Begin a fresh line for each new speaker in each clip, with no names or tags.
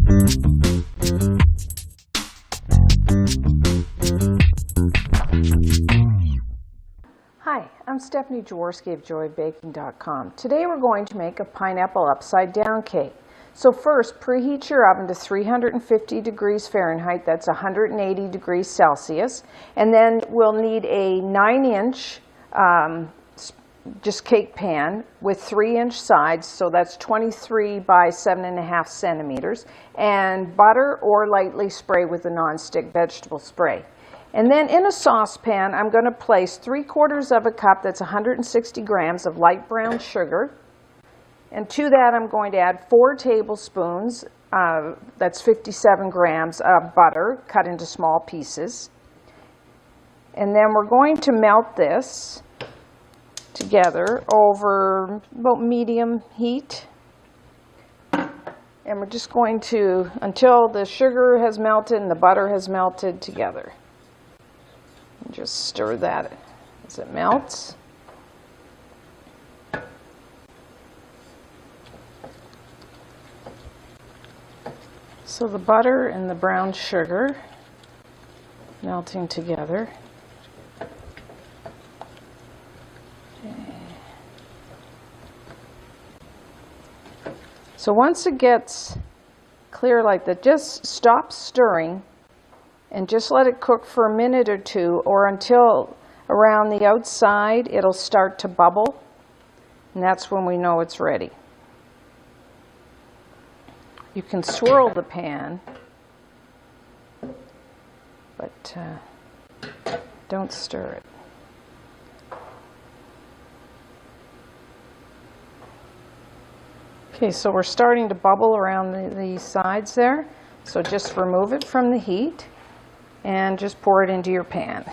Hi, I'm Stephanie Jaworski of joybaking.com. Today we're going to make a pineapple upside down cake. So first, preheat your oven to 350 degrees Fahrenheit, that's 180 degrees Celsius, and then we'll need a 9-inch just cake pan with 3-inch sides, so that's 23 by 7.5 centimeters, and butter or lightly spray with a non-stick vegetable spray. And then in a saucepan, I'm going to place 3/4 of a cup, that's 160 grams of light brown sugar. And to that, I'm going to add 4 tablespoons, that's 57 grams of butter cut into small pieces. And then we're going to melt this together over about medium heat. And we're just going to, until the sugar has melted and the butter has melted together. And just stir that as it melts. So the butter and the brown sugar melting together. Okay. So once it gets clear like that, just stop stirring and just let it cook for a minute or two, or until around the outside it'll start to bubble, and that's when we know it's ready. You can swirl the pan, but don't stir it. Okay, so we're starting to bubble around the sides there. So just remove it from the heat and just pour it into your pan.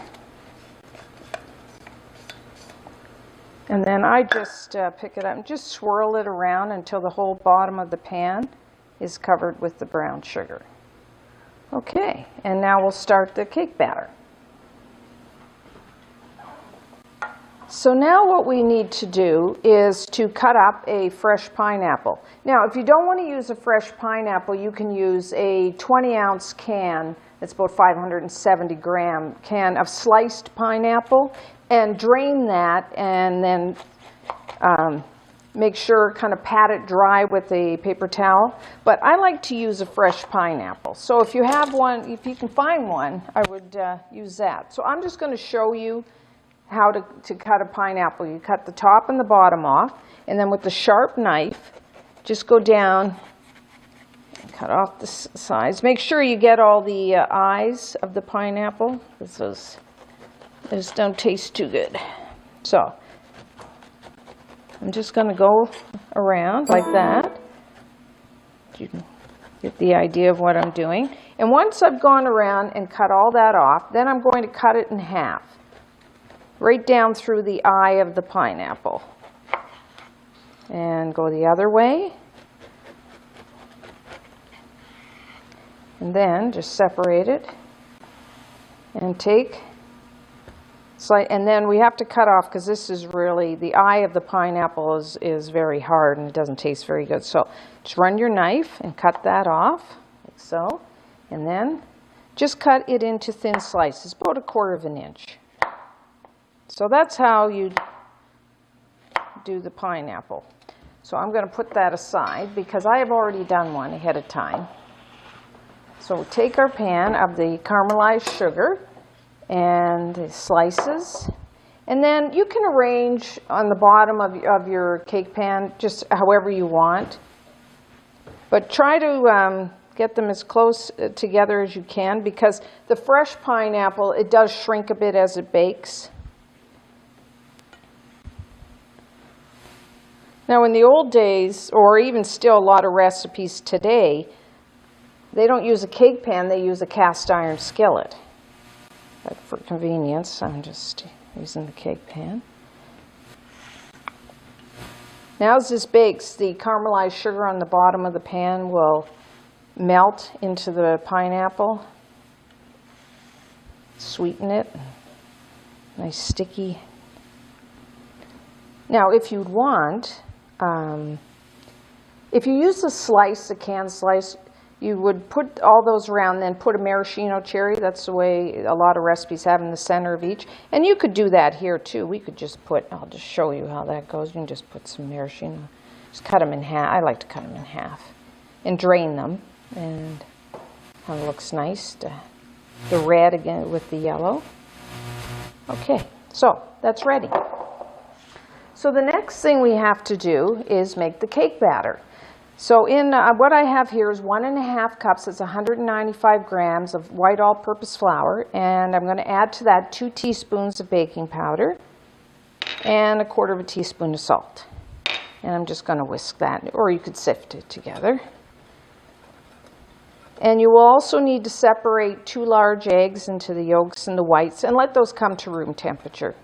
And then I just pick it up and just swirl it around until the whole bottom of the pan is covered with the brown sugar. Okay, and now we'll start the cake batter. So now what we need to do is to cut up a fresh pineapple. Now, if you don't want to use a fresh pineapple, you can use a 20-ounce can, that's about 570-gram can of sliced pineapple, and drain that, and then make sure, kind of pat it dry with a paper towel. But I like to use a fresh pineapple. So if you have one, if you can find one, I would use that. So I'm just going to show you how to cut a pineapple. You cut the top and the bottom off, and then with the sharp knife, just go down and cut off the sides. Make sure you get all the eyes of the pineapple, because those don't taste too good. So I'm just going to go around like that. You can get the idea of what I'm doing. And once I've gone around and cut all that off, then I'm going to cut it in half, right down through the eye of the pineapple. And go the other way. And then just separate it and take. And then we have to cut off, because this is really, the eye of the pineapple is very hard and it doesn't taste very good. So just run your knife and cut that off, like so. And then just cut it into thin slices, about 1/4 inch. So that's how you do the pineapple. So I'm going to put that aside, because I have already done one ahead of time. So we'll take our pan of the caramelized sugar and the slices, and then you can arrange on the bottom of your cake pan just however you want, but try to get them as close together as you can, because the fresh pineapple, it does shrink a bit as it bakes. Now in the old days, or even still a lot of recipes today, they don't use a cake pan, they use a cast iron skillet. But for convenience, I'm just using the cake pan. Now as this bakes, the caramelized sugar on the bottom of the pan will melt into the pineapple, sweeten it, nice sticky. Now if you'd want, if you use a slice, a can slice, You would put all those around, then put a maraschino cherry. That's the way a lot of recipes have in the center of each. And you could do that here too. We could just put, I'll just show you how that goes. You can just put some maraschino, just cut them in half. I like to cut them in half and drain them. And it looks nice, the red again with the yellow. Okay, so that's ready. So the next thing we have to do is make the cake batter. So in what I have here is 1½ cups, it's 195 grams of white all-purpose flour, and I'm going to add to that 2 teaspoons of baking powder and 1/4 teaspoon of salt. And I'm just going to whisk that, or you could sift it together. And you will also need to separate 2 large eggs into the yolks and the whites and let those come to room temperature.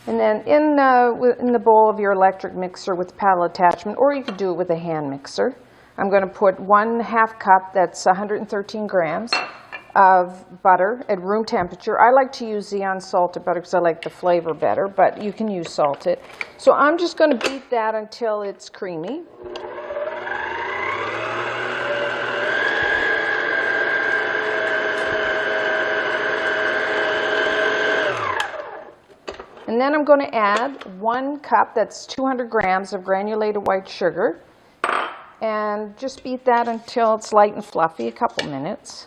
And then in the bowl of your electric mixer with paddle attachment, or you could do it with a hand mixer, I'm going to put 1½ cup, that's 113 grams, of butter at room temperature. I like to use the unsalted butter because I like the flavor better, but you can use salted. So I'm just going to beat that until it's creamy. And then I'm going to add 1 cup, that's 200 grams of granulated white sugar, and just beat that until it's light and fluffy, a couple minutes.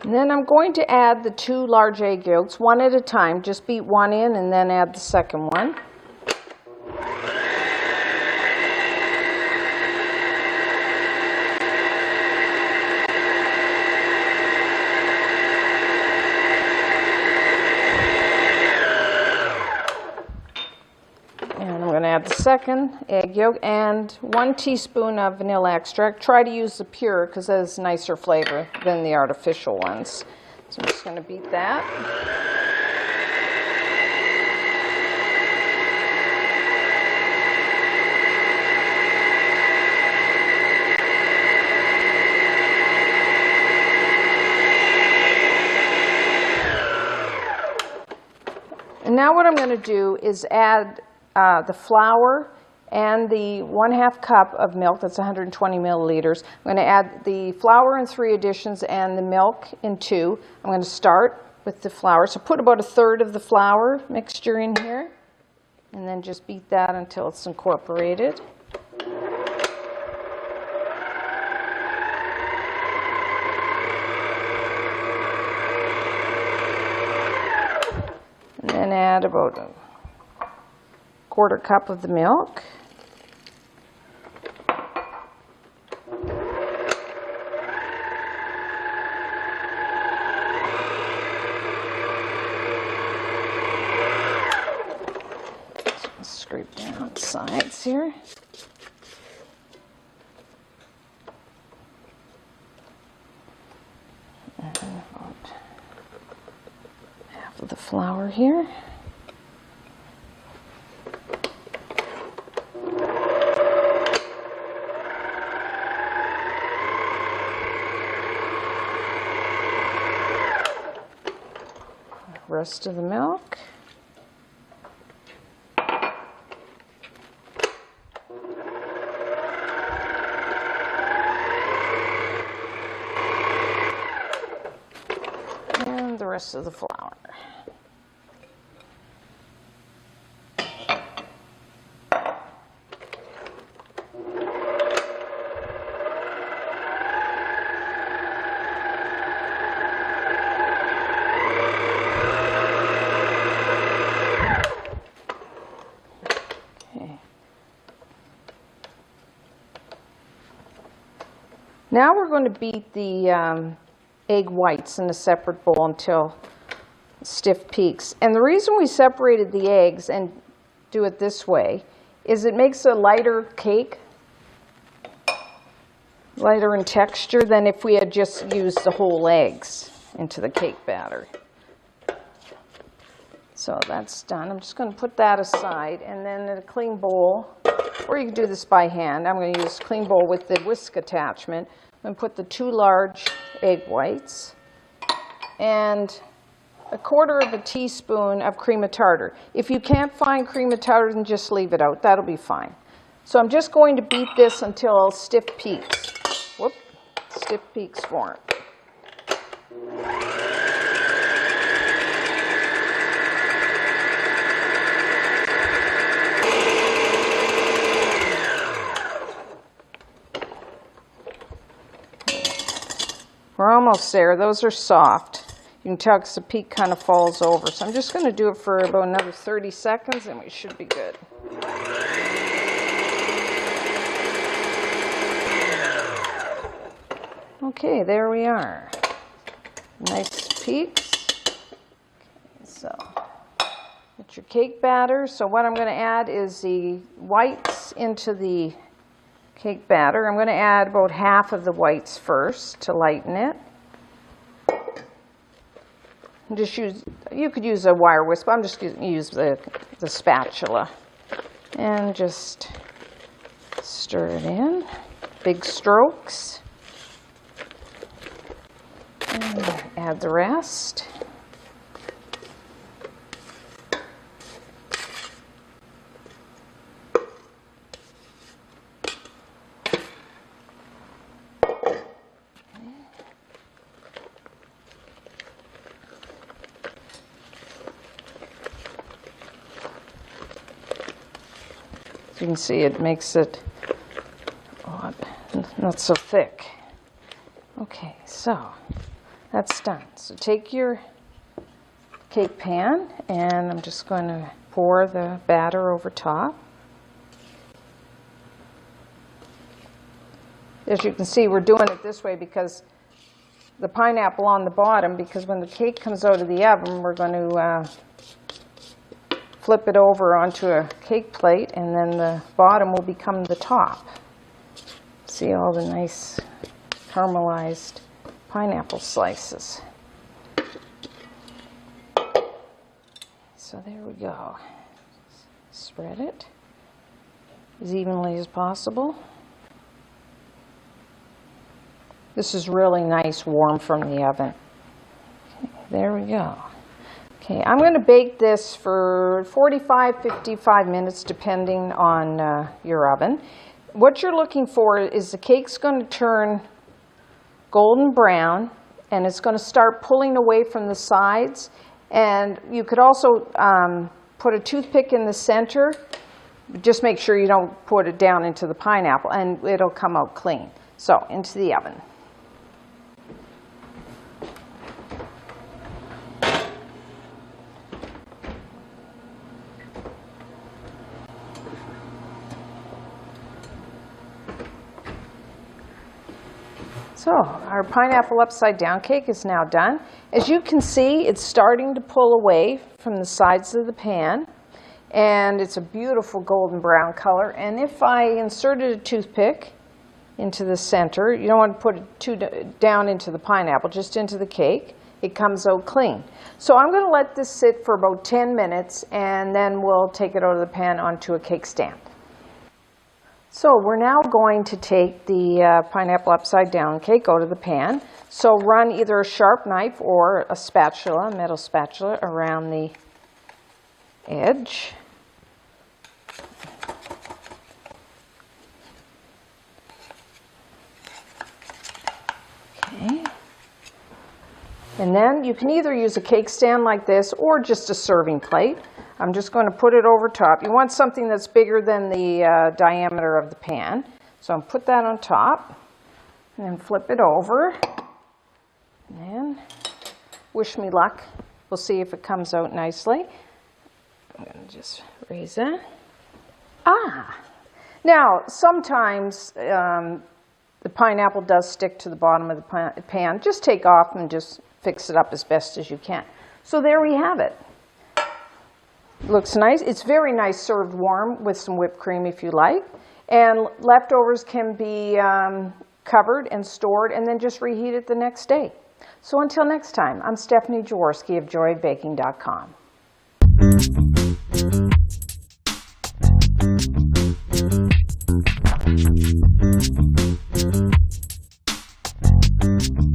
And then I'm going to add the 2 large egg yolks, one at a time. Just beat one in and then add the second one. And I'm going to add the second egg yolk and 1 teaspoon of vanilla extract. Try to use the pure because it has nicer flavor than the artificial ones. So I'm just going to beat that. And now what I'm going to do is add the flour and the 1/2 cup of milk, that's 120 milliliters. I'm going to add the flour in 3 additions and the milk in 2. I'm going to start with the flour. So put about 1/3 of the flour mixture in here and then just beat that until it's incorporated. And then add about 1/4 cup of the milk. Scrape down the sides here. And about half of the flour here. Rest of the milk. And the rest of the flour. Now we're going to beat the egg whites in a separate bowl until stiff peaks. And the reason we separated the eggs and do it this way is it makes a lighter cake, lighter in texture than if we had just used the whole eggs into the cake batter. So that's done. I'm just going to put that aside, and then in a clean bowl, or you can do this by hand. I'm going to use a clean bowl with the whisk attachment. I'm going to put the 2 large egg whites and 1/4 teaspoon of cream of tartar. If you can't find cream of tartar, then just leave it out. That'll be fine. So I'm just going to beat this until stiff peaks. Whoop, stiff peaks form. We're almost there. Those are soft. You can tell because the peak kind of falls over. So I'm just going to do it for about another 30 seconds and we should be good. Okay, there we are. Nice peaks. Okay, so get your cake batter. So what I'm going to add is the whites into the cake batter. I'm going to add about half of the whites first to lighten it. Just use, you could use a wire whisk, but I'm just going to use the spatula. And just stir it in. Big strokes. And add the rest. You can see it makes it not so thick. Okay, so that's done. So take your cake pan and I'm just going to pour the batter over top. As you can see, we're doing it this way because the pineapple on the bottom, because when the cake comes out of the oven, we're going to flip it over onto a cake plate and then the bottom will become the top. See all the nice caramelized pineapple slices. So there we go. Spread it as evenly as possible. This is really nice warm from the oven. Okay, there we go. Okay, I'm going to bake this for 45-55 minutes depending on your oven. What you're looking for is the cake's going to turn golden brown and it's going to start pulling away from the sides. And you could also put a toothpick in the center. Just make sure you don't put it down into the pineapple and it'll come out clean. So into the oven. So our pineapple upside down cake is now done. As you can see, it's starting to pull away from the sides of the pan and it's a beautiful golden brown color. And if I inserted a toothpick into the center, you don't want to put it too down into the pineapple, just into the cake, it comes out clean. So I'm going to let this sit for about 10 minutes and then we'll take it out of the pan onto a cake stand. So we're now going to take the pineapple upside down cake out of the pan. So run either a sharp knife or a spatula, a metal spatula, around the edge. Okay. And then you can either use a cake stand like this or just a serving plate. I'm just going to put it over top. You want something that's bigger than the diameter of the pan. So I'll put that on top and then flip it over. And then wish me luck. We'll see if it comes out nicely. I'm going to just raise that. Now sometimes the pineapple does stick to the bottom of the pan. Just take off and just fix it up as best as you can. So there we have it. Looks nice. It's very nice served warm with some whipped cream if you like. And leftovers can be covered and stored and then just reheat it the next day. So until next time, I'm Stephanie Jaworski of joyofbaking.com.
you.